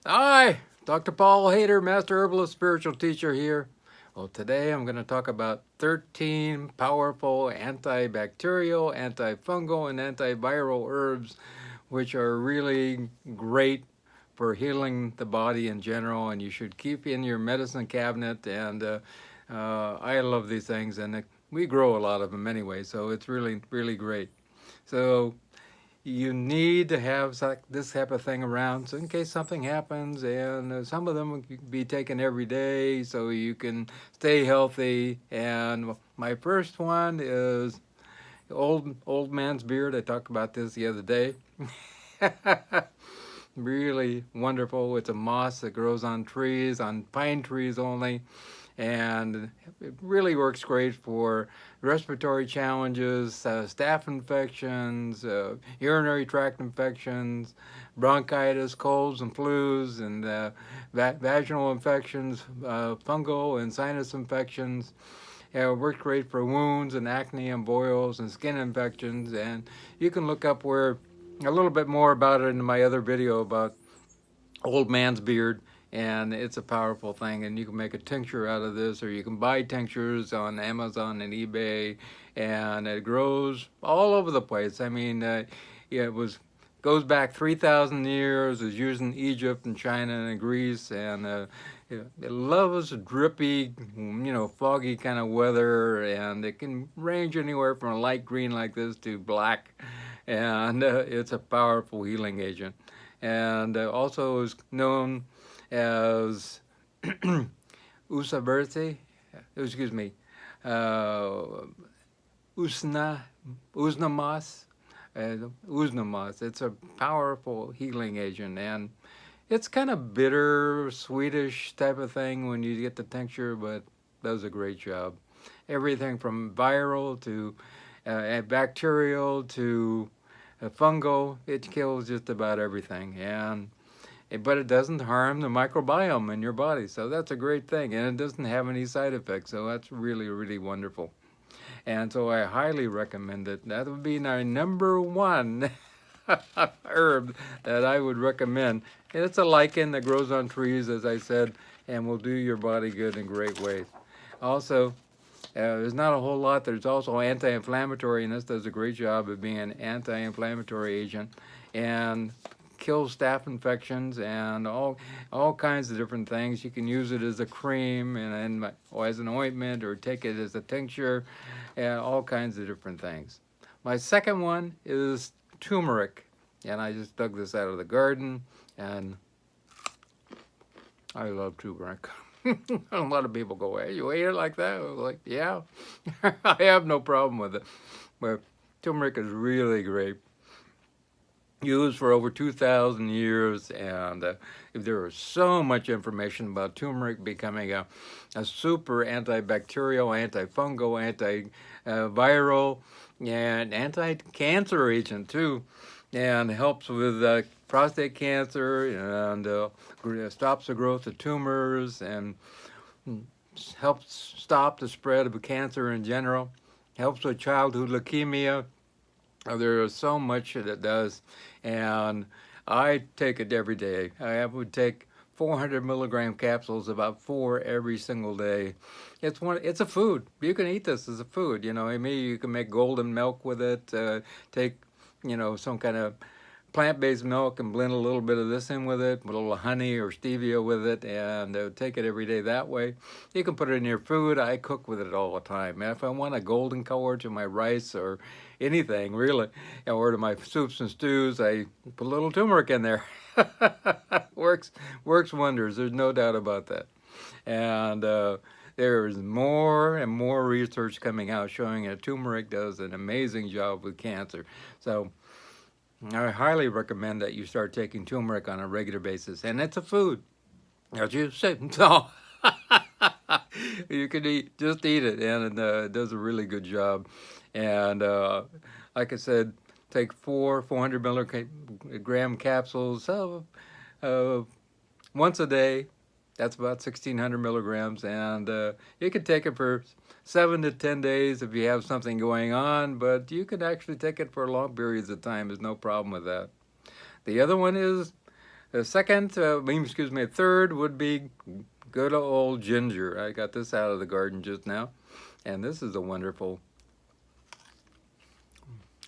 Hi, Dr. Paul Haider, Master Herbalist Spiritual Teacher here. Well, today I'm going to talk about 13 powerful antibacterial, antifungal, and antiviral herbs, which are really great for healing the body in general, and you should keep in your medicine cabinet. And I love these things, and we grow a lot of them anyway, so it's really, really great. So you need to have this type of thing around so in case something happens, and some of them can be taken every day so you can stay healthy. And my first one is old man's beard. I talked about this the other day. Really wonderful. It's a moss that grows on trees, on pine trees only, and it really works great for respiratory challenges, staph infections, urinary tract infections, bronchitis, colds and flus, and vaginal infections, fungal and sinus infections. It works great for wounds and acne and boils and skin infections. And you can look up where a little bit more about it in my other video about old man's beard, and it's a powerful thing. And you can make a tincture out of this, or you can buy tinctures on Amazon and eBay, and it grows all over the place. I mean, yeah, goes back 3,000 years. It was used in Egypt and China and Greece, and it loves drippy, foggy kind of weather, and it can range anywhere from a light green like this to black, and it's a powerful healing agent. And also is known as Usaberti, excuse me, uh, Usna, Uznamas, Uznamas. It's a powerful healing agent, and it's kind of bitter, sweetish type of thing when you get the tincture, but does a great job. Everything from viral to bacterial to fungal, it kills just about everything. And but it doesn't harm the microbiome in your body, so that's a great thing, and it doesn't have any side effects, so that's really, really wonderful. And so I highly recommend it. That would be my number one herb that I would recommend. And it's a lichen that grows on trees, as I said, and will do your body good in great ways. Also, there's not a whole lot. There's also anti-inflammatory, and this does a great job of being an anti-inflammatory agent and kills staph infections and all kinds of different things. You can use it as a cream or as an ointment, or take it as a tincture, and all kinds of different things. My second one is turmeric, and I just dug this out of the garden, and I love turmeric. A lot of people go, "Hey, you ate it like that?" I was like, "Yeah." I have no problem with it. But turmeric is really great. Used for over 2,000 years, and there is so much information about turmeric becoming a super antibacterial, antifungal, antiviral, and anti-cancer agent too, and helps with prostate cancer, and stops the growth of tumors, and helps stop the spread of cancer in general, helps with childhood leukemia. There is so much that it does, and I take it every day. I would take 400 milligram capsules, about 4 every single day. It's a food. You can eat this as a food. Maybe you can make golden milk with it. Take, some kind of plant-based milk and blend a little bit of this in with it, a little honey or stevia with it, and take it every day that way. You can put it in your food. I cook with it all the time. And if I want a golden color to my rice or anything really, or to my soups and stews, I put a little turmeric in there. Works wonders. There's no doubt about that. And there is more and more research coming out showing that turmeric does an amazing job with cancer. So I highly recommend that you start taking turmeric on a regular basis, and it's a food. As you say, so you can just eat it, and it does a really good job. And like I said, take 400 milligram capsules once a day. That's about 1,600 milligrams, and you can take it for 7 to 10 days if you have something going on, but you can actually take it for long periods of time. There's no problem with that. The other one is The second, a third would be good old ginger. I got this out of the garden just now, and this is a wonderful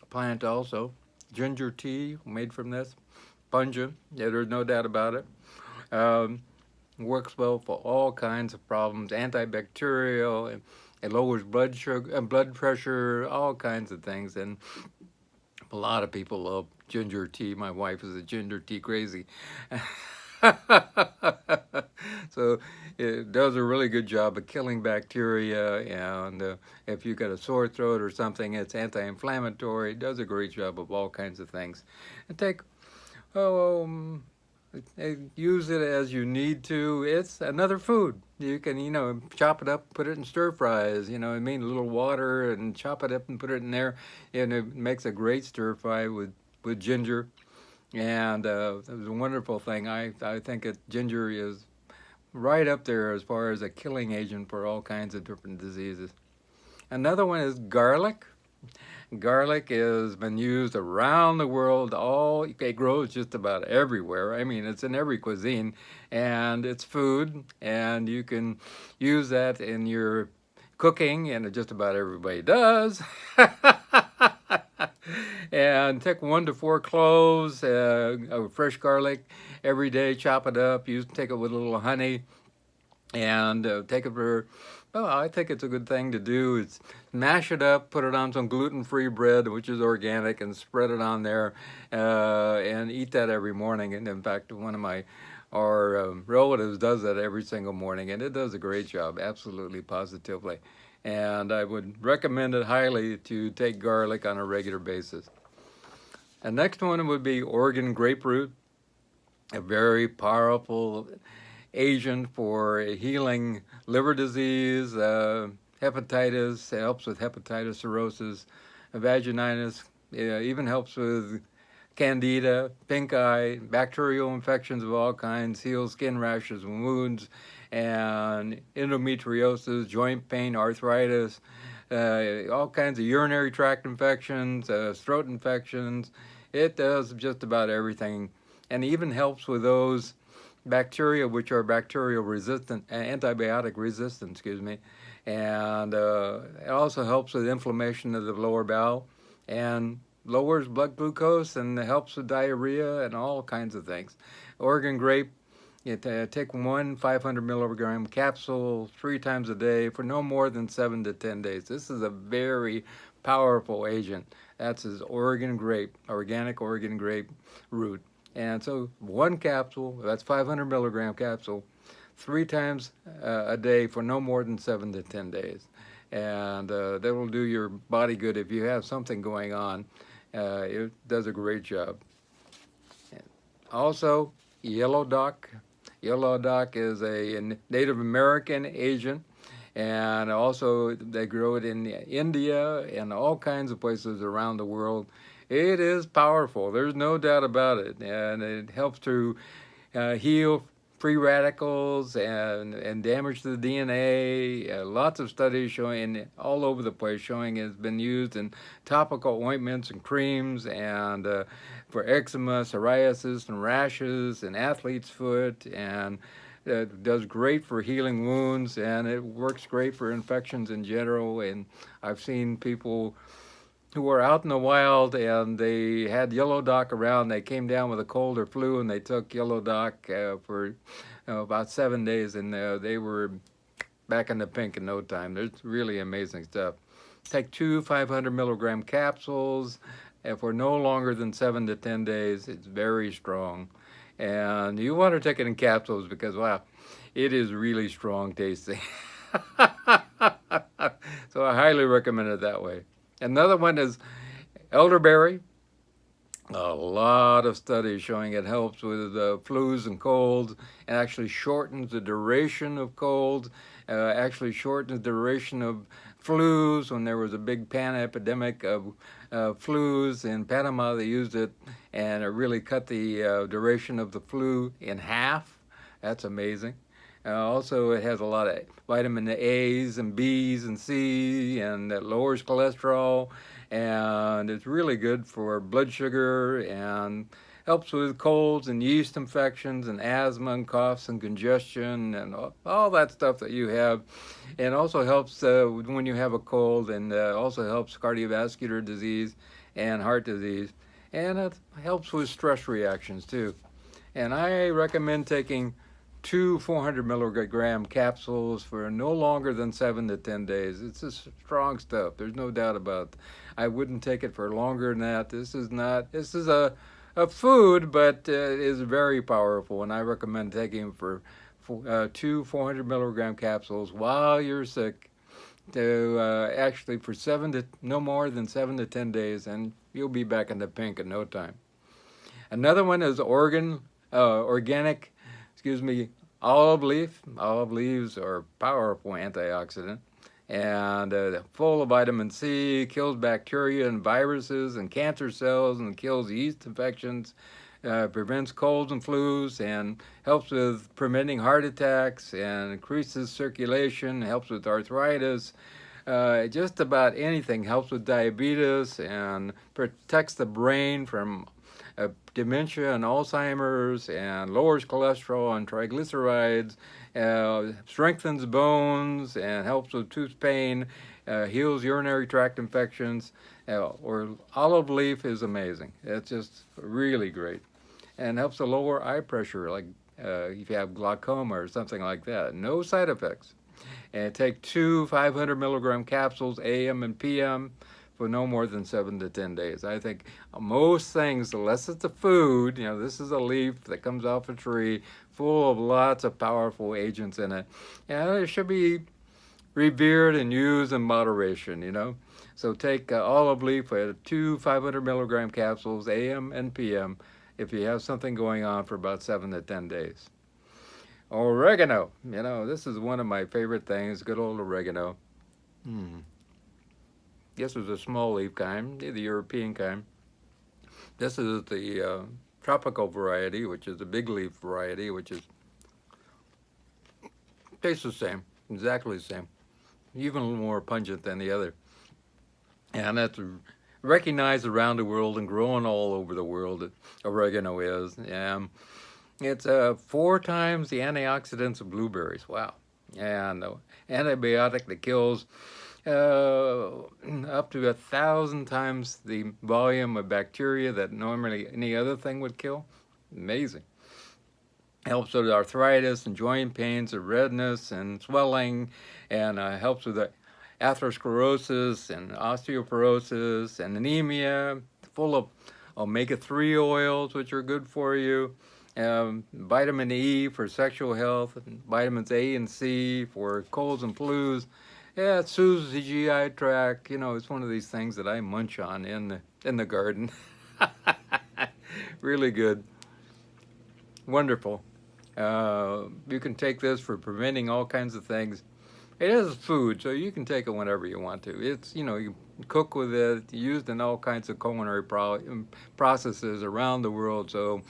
plant also. Ginger tea made from this, pungent. Yeah, there's no doubt about it. Works well for all kinds of problems, antibacterial, and it lowers blood sugar, blood pressure, all kinds of things. And a lot of people love ginger tea. My wife is a ginger tea crazy. So it does a really good job of killing bacteria, and if you've got a sore throat or something, it's anti-inflammatory. It does a great job of all kinds of things. And use it as you need to. It's another food. You can, chop it up, put it in stir fries, a little water and chop it up and put it in there. And it makes a great stir fry with ginger. And it was a wonderful thing. I think that ginger is right up there as far as a killing agent for all kinds of different diseases. Another one is garlic. Garlic has been used around the world. It grows just about everywhere. I mean, it's in every cuisine, and it's food, and you can use that in your cooking, and just about everybody does. And take 1 to 4 cloves of fresh garlic every day, chop it up, take it with a little honey, and take it for, I think it's a good thing to do. It's mash it up, put it on some gluten-free bread, which is organic, and spread it on there, and eat that every morning. And in fact, one of our relatives does that every single morning, and it does a great job, absolutely, positively. And I would recommend it highly to take garlic on a regular basis. The next one would be Oregon grapefruit, a very powerful agent for healing liver disease, hepatitis. It helps with hepatitis, cirrhosis, vaginitis. It even helps with candida, pink eye, bacterial infections of all kinds, heals skin rashes and wounds, and endometriosis, joint pain, arthritis, all kinds of urinary tract infections, throat infections. It does just about everything, and even helps with those bacteria which are bacterial resistant, antibiotic resistant, excuse me. And it also helps with inflammation of the lower bowel, and lowers blood glucose, and helps with diarrhea and all kinds of things. Oregon grape, take 1 500 milligram capsule 3 times a day for no more than 7 to 10 days. This is a very powerful agent. That's his Oregon grape, organic Oregon grape root. And so 1 capsule, that's 500 milligram capsule, 3 times a day for no more than 7 to 10 days. And that will do your body good if you have something going on. It does a great job. Also, yellow dock. Yellow dock is a Native American agent, and also they grow it in India and all kinds of places around the world. It is powerful. There's no doubt about it, and it helps to heal free radicals and damage to the DNA. Lots of studies showing all over the place showing it's been used in topical ointments and creams, and for eczema, psoriasis, and rashes, and athlete's foot, and it does great for healing wounds, and it works great for infections in general. And I've seen people who were out in the wild and they had yellow dock around. They came down with a cold or flu, and they took yellow dock for about 7 days, and they were back in the pink in no time. There's really amazing stuff. Take 2 500 milligram capsules for no longer than 7 to 10 days. It's very strong, and you want to take it in capsules because, wow, it is really strong tasting. So I highly recommend it that way. Another one is elderberry. A lot of studies showing it helps with flus and colds, and actually shortens the duration of colds, actually shortens the duration of flus. When there was a big epidemic of flus in Panama, they used it, and it really cut the duration of the flu in half. That's amazing. Also, it has a lot of vitamin A's and B's and C, and it lowers cholesterol, and it's really good for blood sugar, and helps with colds and yeast infections and asthma and coughs and congestion and all that stuff that you have. And also helps when you have a cold, and also helps cardiovascular disease and heart disease. And it helps with stress reactions too. And I recommend taking two 400 milligram capsules for no longer than 7 to 10 days. It's just strong stuff. There's no doubt about it. I wouldn't take it for longer than that. This is a food, but is very powerful, and I recommend taking for two 400 milligram capsules while you're sick to actually for no more than 7 to 10 days, and you'll be back in the pink in no time. Another one is organic, olive leaf. Olive leaves are powerful antioxidant and full of vitamin C, kills bacteria and viruses and cancer cells and kills yeast infections, prevents colds and flus, and helps with preventing heart attacks and increases circulation, helps with arthritis. Just about anything, helps with diabetes and protects the brain from dementia and Alzheimer's, and lowers cholesterol and triglycerides, strengthens bones and helps with tooth pain, heals urinary tract infections. Or olive leaf is amazing. It's just really great, and helps to lower eye pressure, like if you have glaucoma or something like that. No side effects. And take two 500 milligram capsules AM and PM for no more than 7 to 10 days. I think most things, unless it's a food, this is a leaf that comes off a tree full of lots of powerful agents in it. And it should be revered and used in moderation. So take olive leaf, two 500 milligram capsules, AM and PM, if you have something going on for about 7 to 10 days. Oregano, this is one of my favorite things, good old oregano. This is a small leaf kind, the European kind. This is the tropical variety, which is the big leaf variety, which tastes the same, exactly the same, even a little more pungent than the other. And that's recognized around the world and growing all over the world, that oregano is. It's 4 times the antioxidants of blueberries. Wow. And antibiotic that kills up to 1,000 times the volume of bacteria that normally any other thing would kill. Amazing. Helps with arthritis and joint pains and redness and swelling, and helps with the atherosclerosis and osteoporosis and anemia. Full of omega-3 oils, which are good for you. Vitamin E for sexual health, and vitamins A and C for colds and flus. Yeah, it soothes the GI tract. It's one of these things that I munch on in the garden. Really good. Wonderful. You can take this for preventing all kinds of things. It is food, so you can take it whenever you want to. It's, you cook with it, used in all kinds of culinary processes around the world, so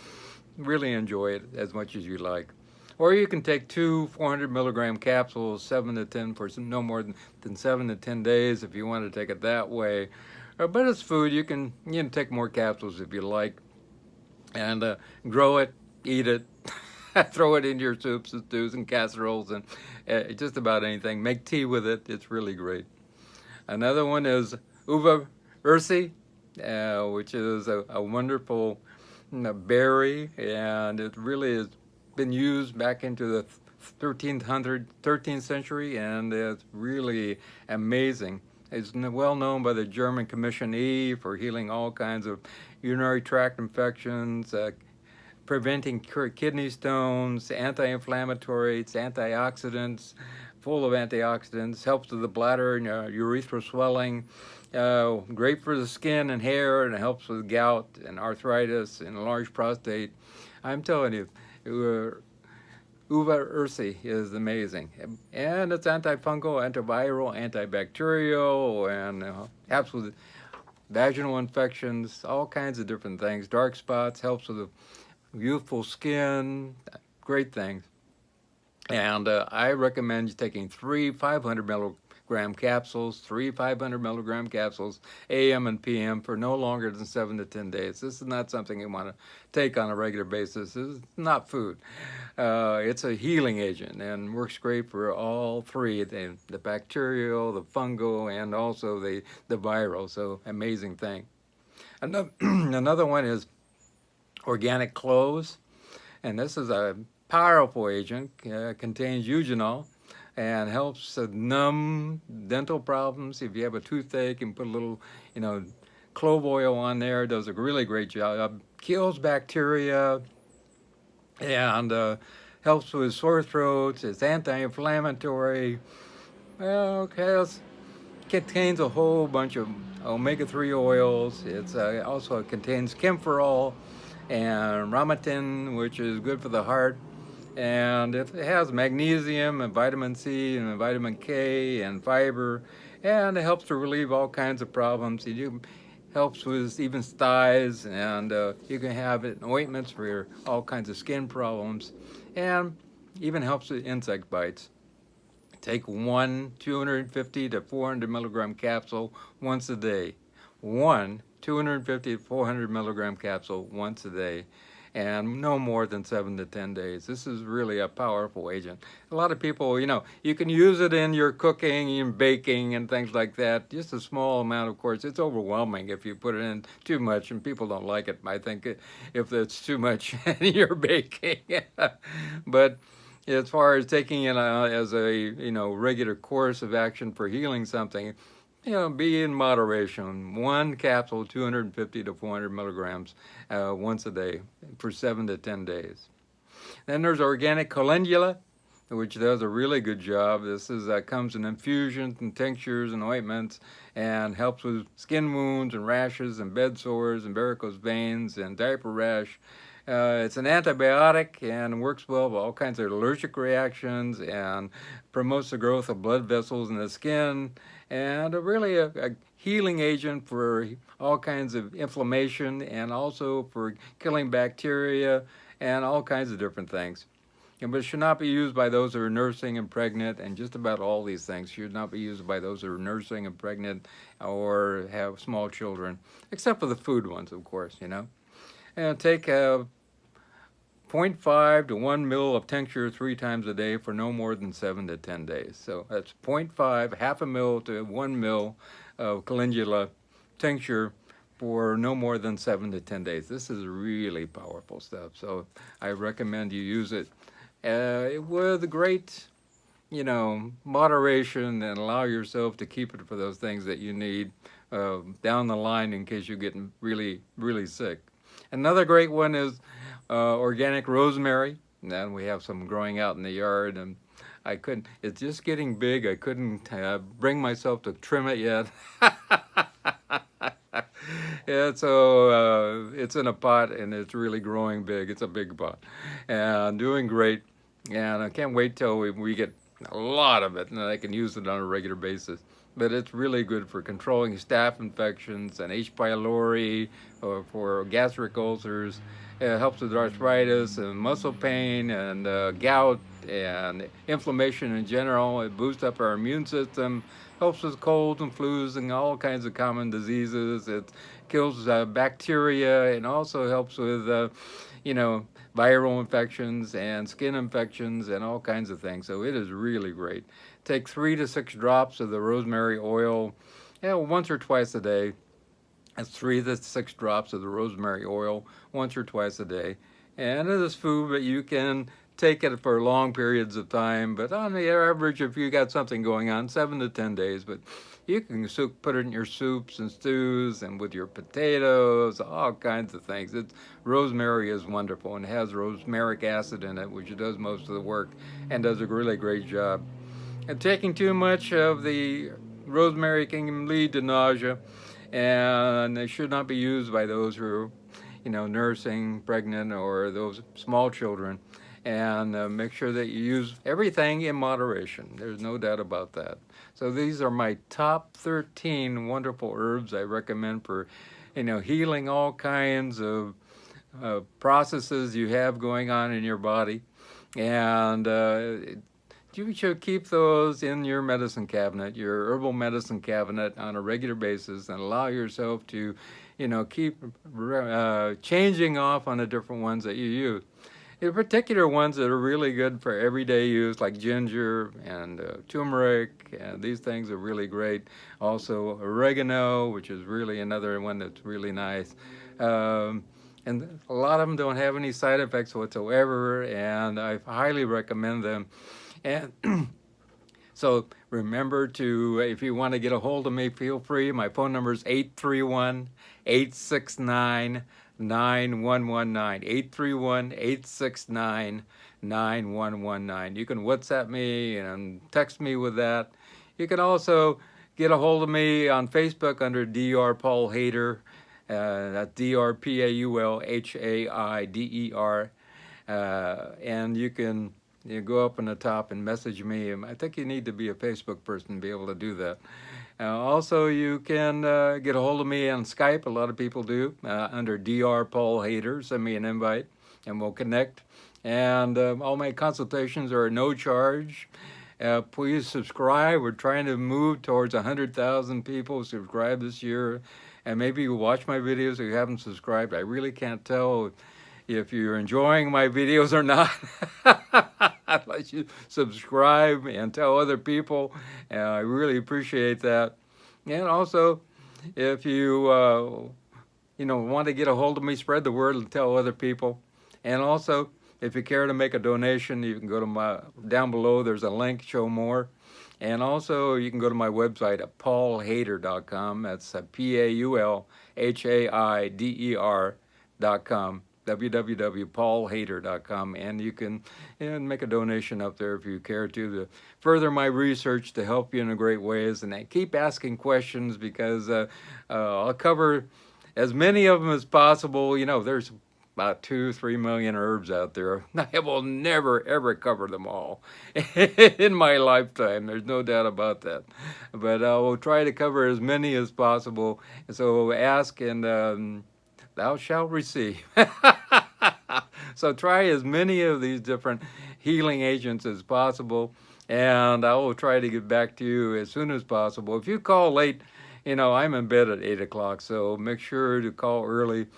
really enjoy it as much as you like. Or you can take two 400 milligram capsules, 7 to 10 for no more than 7 to 10 days if you want to take it that way. But it's food. You can take more capsules if you like, and grow it, eat it, throw it into your soups and stews and casseroles and just about anything. Make tea with it. It's really great. Another one is Ursi, which is a wonderful berry, and it really has been used back into the 13th century, and it's really amazing. It's well known by the German Commission E for healing all kinds of urinary tract infections, preventing kidney stones, anti-inflammatories, antioxidants, full of antioxidants, helps with the bladder and urethral swelling, great for the skin and hair, and it helps with gout and arthritis and enlarged prostate. I'm telling you, Ursi is amazing. And it's antifungal, antiviral, antibacterial, and helps with vaginal infections, all kinds of different things. Dark spots, helps with the youthful skin, great things. And I recommend you taking 3 500 gram capsules, 500 milligram capsules, AM and PM for no longer than 7 to 10 days. This is not something you want to take on a regular basis. This is not food. It's a healing agent and works great for all three, the bacterial, the fungal, and also the viral. So amazing thing. Another one is organic cloves, and this is a powerful agent. Contains eugenol and helps numb dental problems. If you have a toothache, and put a little, clove oil on there. Does a really great job. Kills bacteria and helps with sore throats. It's anti-inflammatory. Well, okay, contains a whole bunch of omega-3 oils. It's also contains camphorol and ramatin, which is good for the heart. And it has magnesium and vitamin C and vitamin K and fiber, and it helps to relieve all kinds of problems. It helps with even styes, and you can have it in ointments for all kinds of skin problems, and even helps with insect bites. Take one 250 to 400 milligram capsule once a day. One 250 to 400 milligram capsule once a day, and no more than 7 to 10 days. This is really a powerful agent. A lot of people, you can use it in your cooking and baking and things like that. Just a small amount, of course. It's overwhelming if you put it in too much, and people don't like it, I think, if it's too much in your baking. But as far as taking it as a regular course of action for healing something, be in moderation. One capsule, 250 to 400 milligrams once a day for 7 to 10 days. Then there's organic calendula, which does a really good job. This comes in infusions and tinctures and ointments, and helps with skin wounds and rashes and bed sores and varicose veins and diaper rash. It's an antibiotic and works well with all kinds of allergic reactions, and promotes the growth of blood vessels in the skin, and really a healing agent for all kinds of inflammation, and also for killing bacteria and all kinds of different things. But it should not be used by those who are nursing and pregnant, and just about all these things should not be used by those who are nursing and pregnant or have small children, except for the food ones, of course, And take 0.5 to 1 ml of tincture 3 times a day for no more than 7 to 10 days. So that's 0.5, half a ml to 1 ml of calendula tincture for no more than 7 to 10 days. This is really powerful stuff. So I recommend you use it with great, moderation, and allow yourself to keep it for those things that you need down the line in case you're getting really, really sick. Another great one is organic rosemary. And we have some growing out in the yard, and it's just getting big. I couldn't bring myself to trim it yet. So it's in a pot, and it's really growing big. It's a big pot and doing great. And I can't wait till we get a lot of it, and I can use it on a regular basis. But it's really good for controlling staph infections and H. pylori, or for gastric ulcers. It helps with arthritis and muscle pain and gout and inflammation in general. It boosts up our immune system, helps with colds and flus and all kinds of common diseases. It kills bacteria, and also helps with, viral infections and skin infections and all kinds of things. So it is really great. Take 3 to 6 drops of the rosemary oil, once or twice a day. That's 3 to 6 drops of the rosemary oil once or twice a day. And it is food, but you can take it for long periods of time. But on the average, if you got something going on, 7 to 10 days. But you can put it in your soups and stews and with your potatoes, all kinds of things. Rosemary is wonderful, and it has rosmaric acid in it, which does most of the work and does a really great job. And taking too much of the rosemary can lead to nausea, and they should not be used by those who are, nursing, pregnant, or those small children. And make sure that you use everything in moderation. There's no doubt about that. So these are my top 13 wonderful herbs I recommend for, healing all kinds of processes you have going on in your body. And you should keep those in your medicine cabinet, your herbal medicine cabinet, on a regular basis, and allow yourself to, keep changing off on the different ones that you use. In particular, ones that are really good for everyday use, like ginger and turmeric, and these things are really great. Also, oregano, which is really another one that's really nice. And a lot of them don't have any side effects whatsoever, and I highly recommend them. And so remember to, if you want to get a hold of me, feel free. My phone number is 831-869-9119. 831-869-9119. You can WhatsApp me and text me with that. You can also get a hold of me on Facebook under Dr. Paul Haider. That's DrPaulHaider. And you can go up on the top and message me. I think you need to be a Facebook person to be able to do that. Also, you can get a hold of me on Skype. A lot of people do under Dr. Paul Haider. Send me an invite, and we'll connect. And all my consultations are no charge. Please subscribe. We're trying to move towards 100,000 people subscribe this year. And maybe you watch my videos if you haven't subscribed. I really can't tell if you're enjoying my videos or not. I'd like you to subscribe and tell other people. I really appreciate that. And also, if you want to get a hold of me, spread the word and tell other people. And also, if you care to make a donation, you can go to down below. There's a link, show more. And also, you can go to my website at paulhaider.com. That's PaulHaider.com. www.paulhaider.com, and you can make a donation up there if you care to further my research to help you in a great ways. And I keep asking questions because I'll cover as many of them as possible. There's about 2-3 million herbs out there. I will never ever cover them all in my lifetime. There's no doubt about that. But I will try to cover as many as possible. So ask and thou shalt receive. So try as many of these different healing agents as possible, and I will try to get back to you as soon as possible. If you call late, I'm in bed at 8 o'clock, so make sure to call early,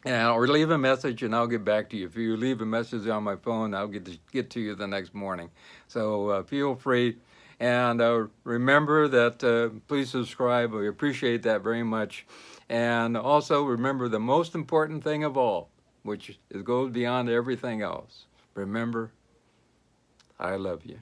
or leave a message, and I'll get back to you. If you leave a message on my phone, I'll get to you the next morning. So feel free. And remember that please subscribe. We appreciate that very much. And also remember the most important thing of all, which goes beyond everything else. Remember, I love you.